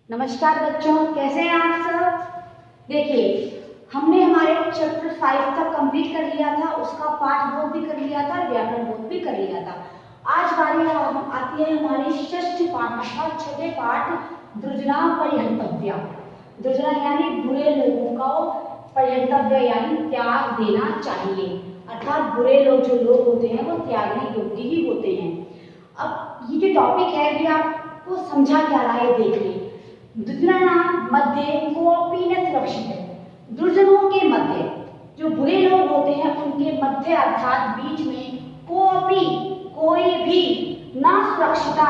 नमस्कार बच्चों, कैसे हैं आप सब। देखिए, हमने हमारे चैप्टर 5 तक कंप्लीट कर लिया था, उसका पाठ बोध भी कर लिया था, व्याकरण बोध भी कर लिया था। आज बारी आती है हमारी षष्ठ पाठ अर्थात छठे पाठ दृजना परिहंतव्या। दृजना यानी बुरे लोगों को परिहंतव्य यानी त्याग देना चाहिए, अर्थात बुरे लोग जो लोग होते हैं वो त्यागने योग्य ही होते हैं। अब ये जो टॉपिक है ये आपको समझा क्या रहा है, देख लें। दुर्जनानां मध्ये कोऽपि न सुरक्षितः। दुर्जनों के मध्य जो बुरे लोग होते हैं उनके मध्य अर्थात बीच में कोई भी ना सुरक्षिता,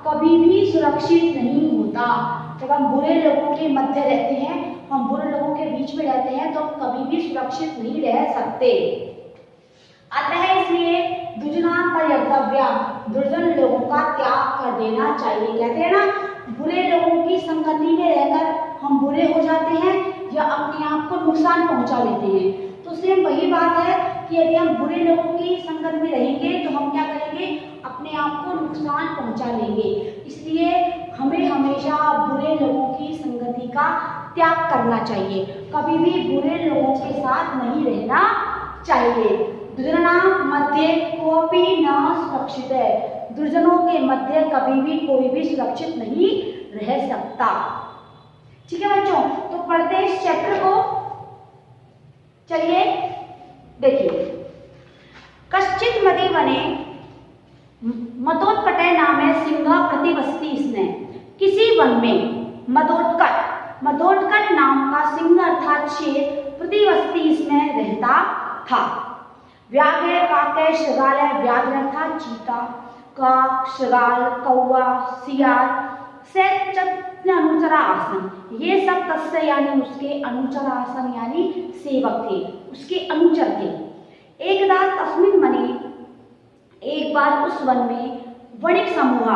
कभी भी सुरक्षित नहीं होता। जब हम बुरे लोगों के मध्य रहते हैं, हम बुरे लोगों के बीच में रहते हैं तो कभी भी सुरक्षित नहीं रह सकते। अतः इसलिए दुर्जना परिहंतव्या, दुर्जन लोगों का त्याग कर देना चाहिए। कहते हैं ना, बुरे लोगों की संगति में रहकर हम बुरे हो जाते हैं या अपने आप को नुकसान पहुंचा लेते हैं। तो सेम वही बात है कि यदि हम बुरे लोगों की संगत में रहेंगे तो हम क्या करेंगे, अपने आप को नुकसान पहुंचा लेंगे। इसलिए हमें हमेशा बुरे लोगों की संगति का त्याग करना चाहिए, कभी भी बुरे लोगों के साथ नहीं रहना चाहिए। दुर्जनानां मध्ये कोऽपि न सुरक्षितः। दुर्जनों के मध्य कभी भी कोई भी सुरक्षित नहीं रह सकता। ठीक है बच्चों, तो पढ़ते हैं इस चैप्टर को। चलिए देखिए, कश्चित मदीवने मदोत्कटे नामे सिंह प्रतिवसति स्ने। किसी वन में मदोत्कट नाम का सिंह अर्थात शेर प्रतिवसति इसमें रहता था। व्याघ्र काके शृगाल, व्याघ्र अर्थात चीता, काक शृगाल कौवा सियार से अनुचरा आसन, ये सब तस्य यानी उसके अनुचर आसन यानी सेवक थे, उसके अनुचर थे। एकदा तस्मिन् वने, एक बार उस वन में वणिक समूह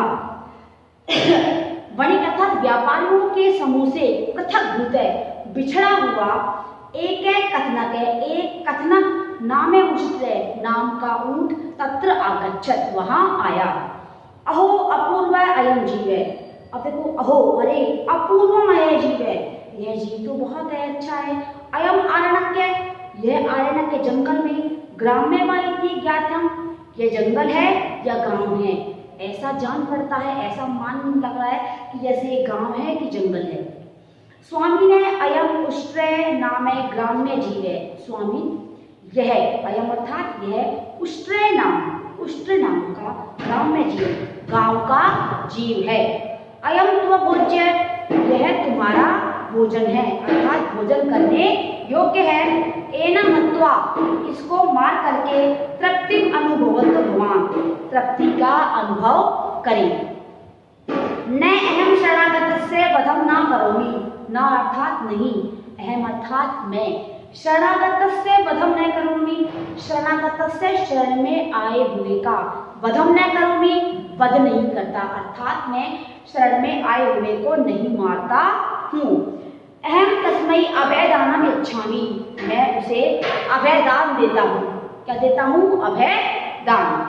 वणिक अर्थात व्यापारियों के समूह से पृथक बिछड़ा हुआ एक कथनक है, एक कथनक नामे उष्ट्रे नाम का ऊंट तत्र आगच्छत, वहां आया। अहो अपूर्व अयम जीव है। अब देखो, अहो अरे अपूर्वमय जीव है, यह जीव तो बहुत है, अच्छा है। अयम आरण्यक, यह आरण्यक के जंगल में, ग्राम्य वाली ज्ञातम, यह जंगल है या गांव है, ऐसा जान पड़ता है, ऐसा मान लग रहा है कि जैसे गांव है कि जंगल है। स्वामी ने अयम उष्ट्रे नामे ग्राम्य जीव है। स्वामी यह अयम अर्थात यह उष्ट्रे नाम का ग्राम्य जीव, गांव का जीव है। अयम त्व भोज्य, यह तुम्हारा भोजन है, अर्थात भोजन करने योग्य है। एना मत्वा, इसको मार करके तृप्ति अनुभवत भवान, तृप्ति का अनुभव करें। न अहम शरणागतस्य वधम न करोमि, न अर्थात नहीं, अहम अर्थात मैं, शरणागतस्य वधम न करोमि, शरणागतस्य शरण में आए हुए का, वधम न करोमि वध नहीं करता, अर्थात मैं शरण में आए हुए को नहीं मारता हूँ। अहम तस्मै अभयदानम इच्छामि, मैं उसे अभयदान देता हूँ। क्या देता हूँ? अभयदान।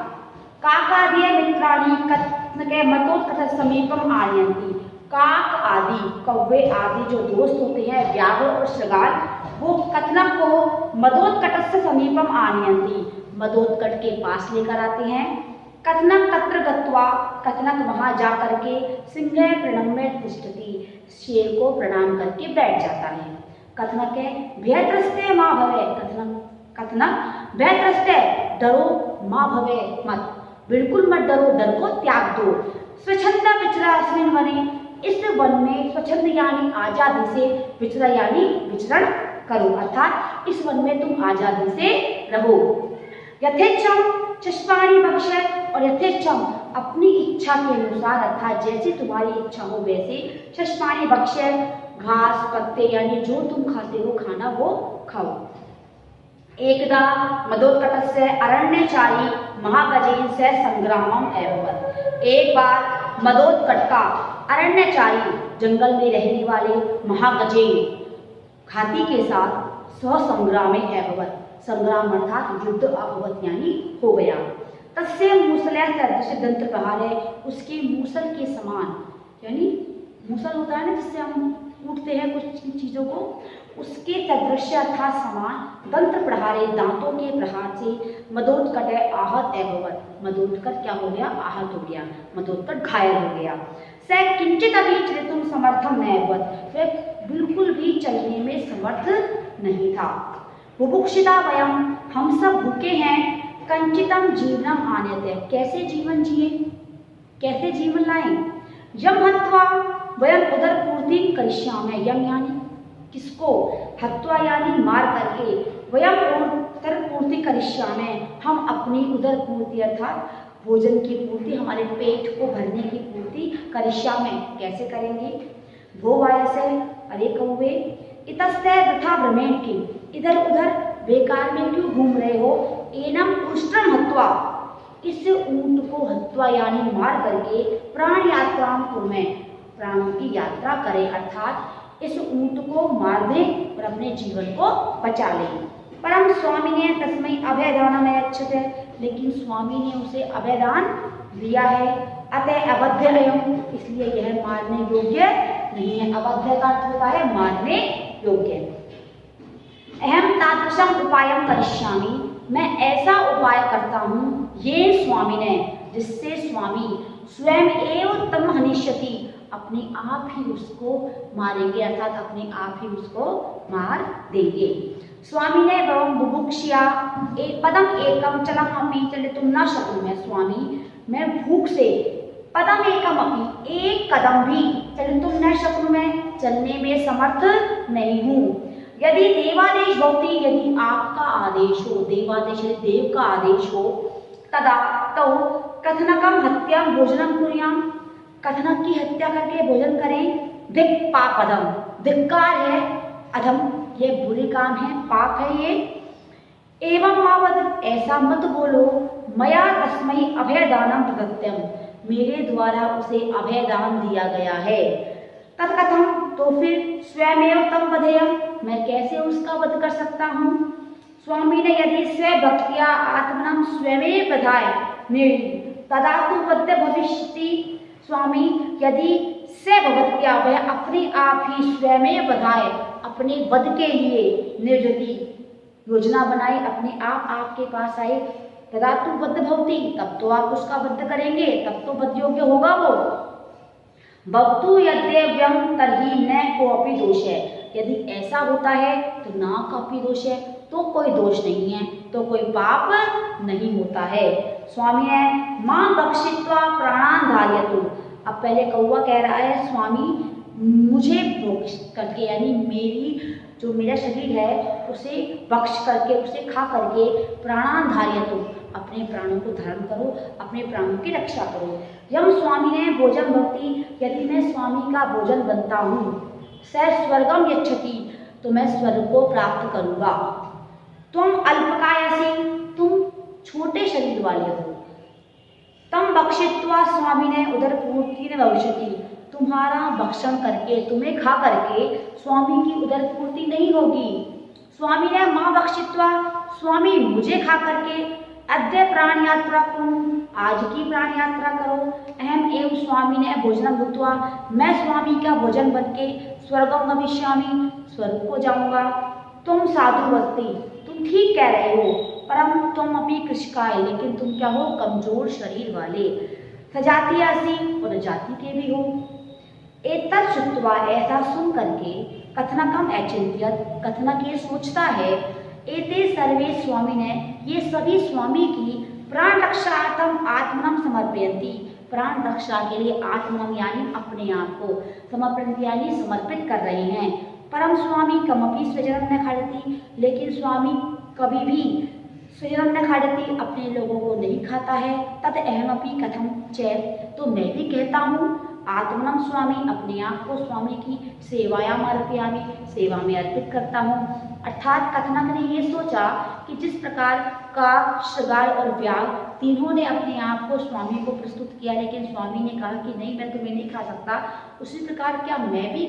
काकादि मित्राणि कथनके मदोत्कट समीपम आनयन्ति। काक आदि, कौवे आदि जो दोस्त होते हैं, व्याघ्र और शृगाल, वो कथनक को मदोत्कट से समीपम आनयन्ति, मदोत्कट के पास लेकर आते हैं। कथनक तत्र गत्वा, कथनक वहां जा करके सिंह प्रणम्य तिष्ठति, शेर को प्रणाम करके बैठ जाता है। कथनक है भयत्रस्ते मां भवे, कथनक भयत्रस्ते, डरो, मां भवे मत, बिल्कुल मत डरो, डर को त्याग दो। स्वच्छंद विचरा अस्मिन् वने, इस वन में स्वच्छंद यानी आजादी से, विचरा यानी विचरण करो, अर्थात इस वन में तुम आजादी से रहो। यथेच्छम चष्पाणि भक्षय, और यथेच्छम अपनी इच्छा के अनुसार, अर्थात जैसी तुम्हारी इच्छा हो वैसे, चष्पाणि भक्षय घास पत्ते यानी जो तुम खाते हो खाना वो खाओ। एकदा मदोत्कटस्य अरण्यचारी महागजेन से संग्रामम एवं, एक बार मदोत्कट का अरण्यचारी जंगल में रहने वाले महागजेन हाथी के साथ स्वसंग्राम एवं, संग्राम अर्थात युद्ध अभवत यानी हो गया। तस्य मूसलः सदृश दंत्र प्रहार है, उसके मूसल के समान यानी मूसल होता है ना जिससे हम कूटते हैं कुछ चीज़ों को, उसके सदृश अर्थात समान दंत्र प्रहारे दांतों के प्रहार से मदोत्कट आहत एवं मदोत्कट क्या हो गया, आहत हो गया, मदोत्कट घायल हो गया। स किंचित अभी चलितुम समर्थम नैवत, वह बिल्कुल भी चलने में समर्थ नहीं था। बुभुक्षिता वयम, हम सब भूखे हैं, कंचितम जीवनम आन्यते, कैसे जीवन जिए, कैसे जीवन लाएं। यम हत्वा वयम उदर पूर्ति करिष्यामः, यम यानी किसको, हत्वा यानी मार करके, वयम उदर पूर्ति करिष्यामः, हम अपनी उदर पूर्ति अर्थात भोजन की पूर्ति, हमारे पेट को भरने की पूर्ति करिष्यामः, कैसे करेंगे। भो वायसे, अरे कौवे, इतस्ते वृथा भ्रमेण किम, इधर उधर बेकार में क्यों घूम रहे हो। एनम उष्ट्रम हत्वा, इस ऊंट को हत्वा यानी मार करके, प्राण यात्रा कुर्मे, प्राणों की यात्रा करें, अर्थात इस ऊंट को मार दें और अपने जीवन को बचा लें। परम स्वामी ने तस्मै अभयदानम यच्छते, लेकिन स्वामी ने उसे अभयदान दिया है। अतः अबद्ध अयम, इसलिए यह मारने योग्य नहीं है। अबद्ध का अर्थ होता है मारने योग्य। अहम तादृशम उपायम करिष्यामि, मैं ऐसा उपाय करता हूँ, ये स्वामी ने, जिससे स्वामी स्वयं एव तम हनिष्यति, अपने आप ही उसको मारेंगे, अर्थात अपने आप ही उसको मार देंगे। स्वामी ने वम बुभुक्षिया एक पदम एकम चलम अपि चलितुम न शक्नुमः, स्वामी मैं भूख से पदम एकम अपि, एक कदम भी चलितुम न शक्नुमः, चलने में समर्थ नहीं हूँ। यदि देवादेश भवति, यदि आपका आदेश हो, देवादेश यदि देव का आदेश हो, तदा तो कथनकम हत्याम भोजनम कुर्याम, कथनक की हत्या करके भोजन करें। धिक पापदम, धिक्कार है, अधम, ये बुरे काम है, पाप है ये। एवं मावद, ऐसा मत बोलो, मया तस्मै अभयदानम प्रदत्तम, मेरे द्वारा उसे अभयदान दिया गया है। तत्कथम, तो फिर स्वयमेव तम वधेयम, मैं कैसे उसका वध कर सकता हूँ। स्वामी ने यदि स्वभक्त्या आत्मनम स्वयमेव बधाय मेरी तदा तो वध भविष्यति, स्वामी यदि स्वभक्त्या, वह अपने आप ही स्वयमेव बधाए, अपने वध के लिए निर्जति योजना बनाए, अपने आप आपके पास आए, तदा तो वध भवति, तब तो आप उसका वध करेंगे, तब तो वध योग्य होगा वो। भवतु यद्यव्यम तर्हि न कोऽपि दोष है, यदि ऐसा होता है तो ना कोऽपि दोष है, तो कोई दोष नहीं है, तो कोई पाप नहीं होता है। स्वामी ने मां बक्षित्वा प्राणान धारयतु, अब पहले कौवा कह रहा है स्वामी मुझे बख्श करके, यानी मेरी जो मेरा शरीर है उसे बख्श करके, उसे खा करके, प्राणान धारयतु, अपने प्राणों को धारण करो, अपने प्राणों की रक्षा करो। यम स्वामी ने भोजन भक्ति, यदि मैं स्वामी का भोजन बनता हूँ, स स्वर्गम यच्छति, तो मैं स्वर्ग को प्राप्त करूँगा। तुम अल्पकायसी, तुम छोटे शरीर वाले हो। तम बक्षित्वा, स्वामी ने उदर पूर्ति न भविष्यति, तुम्हारा भक्षण करके, तुम्हें खा करके स्वामी की उदर पूर्ति नहीं होगी। स्वामी ने मां बक्षित्वा, स्वामी मुझे खा करके, अद्य प्राण यात्रा कुरु, आज की प्राण यात्रा करो। अहम एवं स्वामी ने भोजन भुक्त्वा, मैं स्वामी का भोजन बन के स्वर्गम गमिष्यामि, स्वर्ग को जाऊंगा। तुम साधु वस्ती, तुम ठीक कह रहे हो, परम तुम अपनी कृषिकाय, लेकिन तुम क्या हो, कमजोर शरीर वाले। सजाती आसी, और जाति के भी हो। एतत् श्रुत्वा, ऐसा सुन करके, कथनकम ऐचिन्त्यत, कथनक ये सोचता है, एते सर्वे स्वामी ने, ये सभी स्वामी की प्राण रक्षार्थम आत्मनम समर्पयन्ति, प्राण रक्षा के लिए आत्मनम यानी अपने आप को, समर्पयन्ति यानी समर्पित कर रहे हैं। परम स्वामी कमपि स्वजनम न खादति, लेकिन स्वामी कभी भी स्वजनम न खादति, अपने लोगों को नहीं खाता है। तद अहमपि कथम च, तो मैं भी कहता हूँ, आत्मनम स्वामी, अपने आप को स्वामी की सेवायाम अर्पयामि, सेवा में अर्पित करता हूँ। अर्थात कथनक ने ये सोचा कि जिस प्रकार का श्रृंगार और व्याग तीनों ने अपने आप को स्वामी को प्रस्तुत किया, लेकिन स्वामी ने कहा कि नहीं मैं तुम्हें नहीं खा सकता, उसी प्रकार क्या मैं भी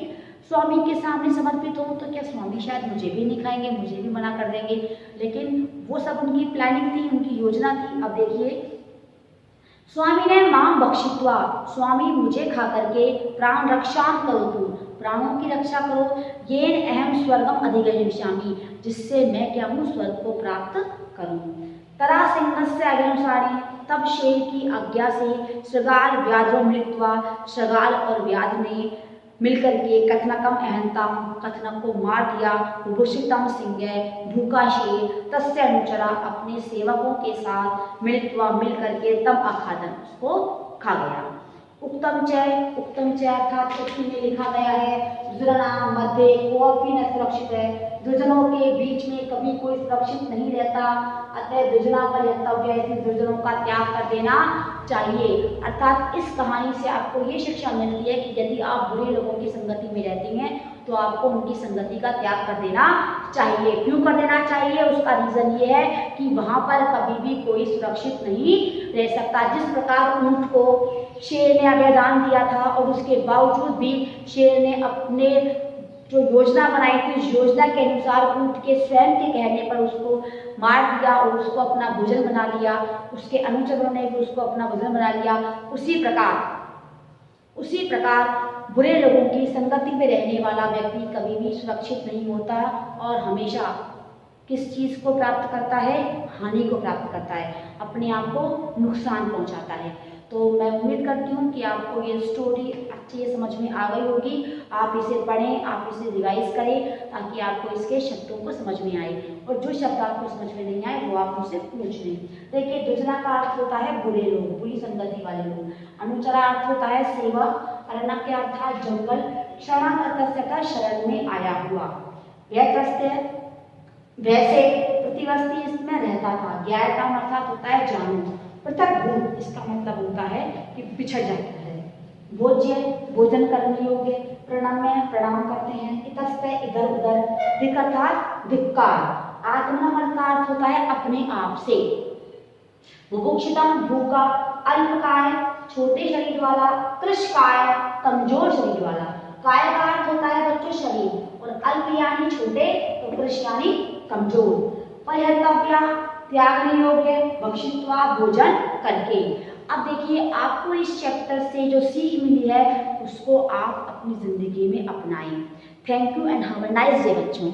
स्वामी के सामने समर्पित हूँ, तो क्या स्वामी शायद मुझे भी नहीं खाएंगे, मुझे भी मना कर देंगे। लेकिन वो सब उनकी प्लानिंग थी, उनकी योजना थी। अब देखिए, स्वामी ने मां बक्षित्वा, स्वामी मुझे खा करके प्राण रक्षां करोतु, प्राणों की रक्षा करो, येन अहम स्वर्गम अधिगमिष्यामि, जिससे मैं क्या हूँ स्वर्ग को प्राप्त करूँ। तरा सिंहस्य आज्ञानुसारी, तब शेर की आज्ञा से श्रृगाल व्याधो मिलित्वा, श्रृगाल और व्याध ने मिलकर के कथनकम अहंतम, कथनक को मार दिया। भूषितम सिंह, भूखा शेर, तस्य अनुचरा, अपने सेवकों के साथ मिलित्वा मिलकर के तम अखादन, उसको खा गया। उक्तम च अर्थात उक्ति में लिखा गया है दुर्जनानां मध्ये कोऽपि न सुरक्षित है, दुर्जनों के बीच में कभी कोई सुरक्षित नहीं रहता। अतः दुर्जना परिहर्तव्य, इसलिए दुर्जनों का त्याग कर देना चाहिए। अर्थात इस कहानी से आपको ये शिक्षा मिलती है कि यदि आप बुरे लोगों की संगति में रहती हैं तो आपको उनकी संगति का त्याग कर देना चाहिए। क्यों कर देना चाहिए? उसका रीजन ये है कि वहां पर कभी भी कोई सुरक्षित नहीं रह सकता। जिस प्रकार ऊंट को शेर ने अभयदान दिया था और उसके बावजूद भी शेर ने अपने जो योजना बनाई थी उस योजना के अनुसार ऊंट के स्वयं के कहने पर उसको मार दिया और उसको अपना भोजन बना लिया, उसके अनुचरों ने भी उसको अपना भोजन बना लिया। उसी प्रकार बुरे लोगों की संगति में रहने वाला व्यक्ति कभी भी सुरक्षित नहीं होता और हमेशा किस चीज़ को प्राप्त करता है? हानि को प्राप्त करता है, अपने आप को नुकसान पहुंचाता है। तो मैं उम्मीद करती हूँ कि आपको ये स्टोरी अच्छी से समझ में आ गई होगी। आप इसे पढ़ें, आप इसे रिवाइज करें ताकि आपको इसके शब्दों को समझ में आए, और जो शब्द आपको समझ में नहीं आए वो आप मुझसे पूछ लें। देखिए, दुर्जना का अर्थ होता है बुरे लोग, बुरी संगति वाले लोग। अनुचरा अर्थ होता है सेवक, अरण्य के अर्थात जंगल, शरणागत शरण में आया हुआ। व्यत्रस्त वैसे प्रतिवस्थी इसमें रहता था। ज्ञायताम अर्थात होता है जानू। पृथक भूत इसका मतलब होता है कि बिछड़ जाता है। भोज्य भोजन करने योग्य। प्रणम्य प्रणाम करते हैं। इतस्त इधर उधर। धिक अर्थात धिक्कार। आत्मनम अर्थ होता है अपने आप से। बुभुक्षितम भूखा। अल्पकाय छोटे शरीर वाला। कृशकाय कमजोर शरीर वाला। काय का अर्थ होता है बच्चों शरीर, और अल्प यानी छोटे, तो कृश यानी कमजोर। परिहर्तव्य त्यागने योग्य। भक्षित्वा भोजन करके। अब देखिए, आपको इस चैप्टर से जो सीख मिली है उसको आप अपनी जिंदगी में अपनाएं। Thank you and have a nice day बच्चों।